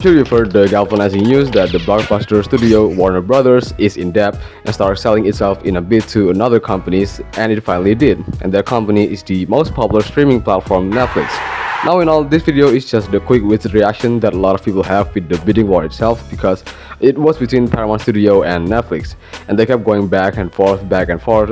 Sure, you've heard the galvanizing news that the blockbuster studio Warner Brothers is in debt and started selling itself in a bid to another companies, and it finally did. And that company is the most popular streaming platform, Netflix. Now in all, this video is just the quick wit reaction that a lot of people have with the bidding war itself, because it was between Paramount Studio and Netflix, and they kept going back and forth,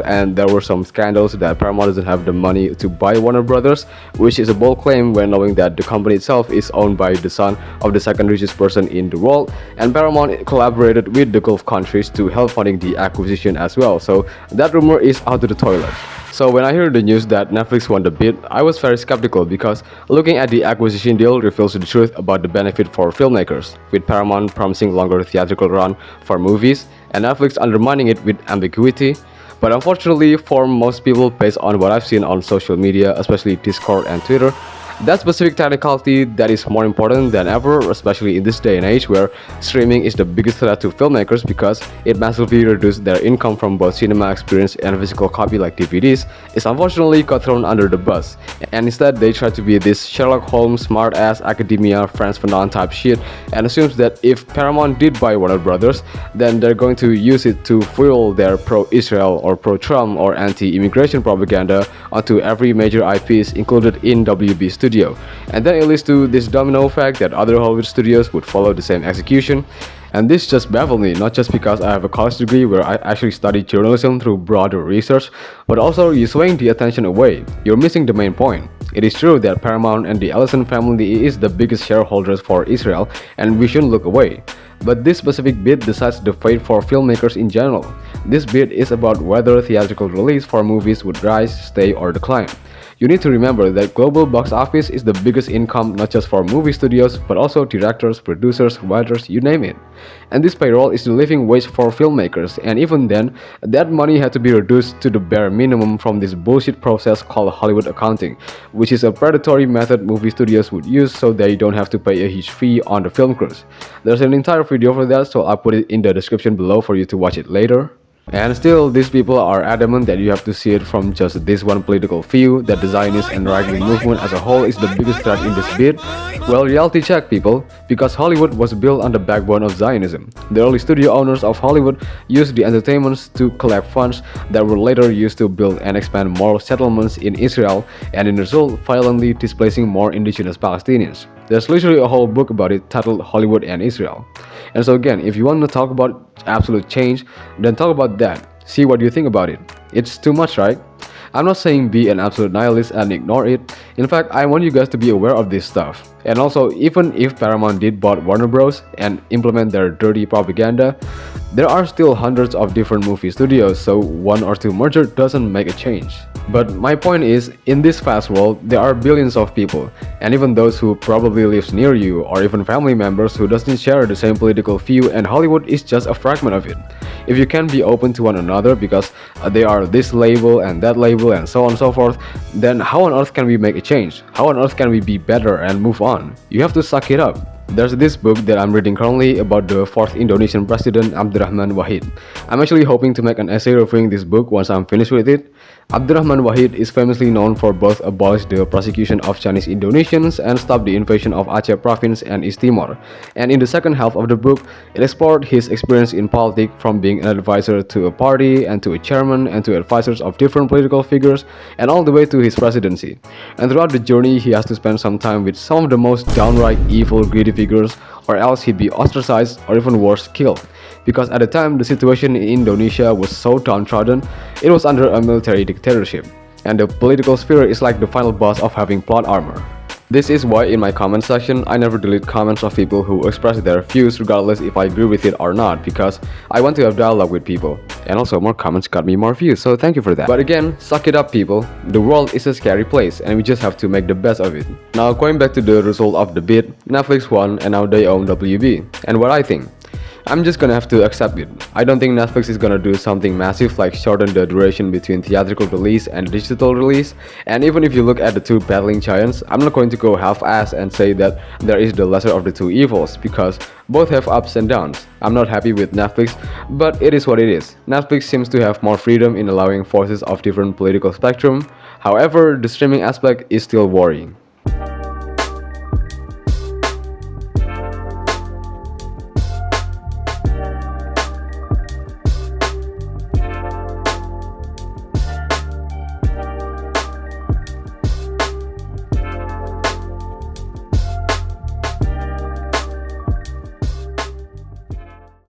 and there were some scandals that Paramount doesn't have the money to buy Warner Brothers, which is a bold claim when knowing that the company itself is owned by the son of the second richest person in the world, and Paramount collaborated with the Gulf countries to help funding the acquisition as well. So that rumor is out to the toilet. So when I heard the news that Netflix won the bid, I was very skeptical, because looking at the acquisition deal reveals the truth about the benefit for filmmakers, with Paramount promising longer theatrical run for movies and Netflix undermining it with ambiguity. But unfortunately for most people, based on what I've seen on social media, especially Discord and Twitter, that specific technicality that is more important than ever, especially in this day and age where streaming is the biggest threat to filmmakers, because it massively reduces their income from both cinema experience and physical copy like DVDs, is unfortunately got thrown under the bus. And instead they try to be this Sherlock Holmes smart-ass academia Frantz Fanon type shit, and assumes that if Paramount did buy Warner Brothers, then they're going to use it to fuel their pro-Israel or pro-Trump or anti-immigration propaganda onto every major IPs included in WB Studios. And then it leads to this domino effect that other Hollywood studios would follow the same execution. And this just baffled me, not just because I have a college degree where I actually studied journalism through broader research, but also you're swaying the attention away. You're missing the main point. It is true that Paramount and the Ellison family is the biggest shareholders for Israel, and we shouldn't look away. But this specific bid decides the fate for filmmakers in general. This bid is about whether theatrical release for movies would rise, stay, or decline. You need to remember that global box office is the biggest income not just for movie studios, but also directors, producers, writers, you name it. And this payroll is the living wage for filmmakers, and even then, that money had to be reduced to the bare minimum from this bullshit process called Hollywood accounting, which is a predatory method movie studios would use so they don't have to pay a huge fee on the film crews. There's an entire video for that, so I'll put it in the description below for you to watch it later. And still, these people are adamant that you have to see it from just this one political view, that the Zionist and right-wing movement as a whole is the biggest threat in this bid. Well, reality check, people, because Hollywood was built on the backbone of Zionism. The early studio owners of Hollywood used the entertainments to collect funds that were later used to build and expand more settlements in Israel, and in the result, violently displacing more indigenous Palestinians. There's literally a whole book about it titled Hollywood and Israel. And so again, if you want to talk about absolute change, then talk about that. See what you think about it. It's too much, right? I'm not saying be an absolute nihilist and ignore it. In fact, I want you guys to be aware of this stuff. And also, even if Paramount did bought Warner Bros. And implement their dirty propaganda, there are still hundreds of different movie studios, so one or two merger doesn't make a change. But my point is, in this fast world, there are billions of people, and even those who probably lives near you, or even family members who doesn't share the same political view, and Hollywood is just a fragment of it. If you can be open to one another because they are this label and that label and so on and so forth, then how on earth can we make a change? How on earth can we be better and move on? You have to suck it up. There's this book that I'm reading currently about the 4th Indonesian president, Abdurrahman Wahid. I'm actually hoping to make an essay reviewing this book once I'm finished with it. Abdurrahman Wahid is famously known for both abolish the persecution of Chinese Indonesians and stop the invasion of Aceh province and East Timor. And in the second half of the book, it explored his experience in politics, from being an advisor to a party and to a chairman and to advisors of different political figures, and all the way to his presidency. And throughout the journey, he has to spend some time with some of the most downright evil, greedy figures, or else he'd be ostracized or even worse, killed. Because at the time, the situation in Indonesia was so downtrodden, it was under a military dictatorship, and the political sphere is like the final boss of having plot armor. This is why in my comment section, I never delete comments of people who express their views regardless if I agree with it or not, because I want to have dialogue with people. And also, more comments got me more views, so thank you for that. But again, suck it up, people. The world is a scary place, and we just have to make the best of it. Now, going back to the result of the bid, Netflix won and now they own WB. And what I think? I'm just gonna have to accept it. I don't think Netflix is gonna do something massive like shorten the duration between theatrical release and digital release, and even if you look at the two battling giants, I'm not going to go half-ass and say that there is the lesser of the two evils, because both have ups and downs. I'm not happy with Netflix, but it is what it is. Netflix seems to have more freedom in allowing voices of different political spectrum. However, the streaming aspect is still worrying.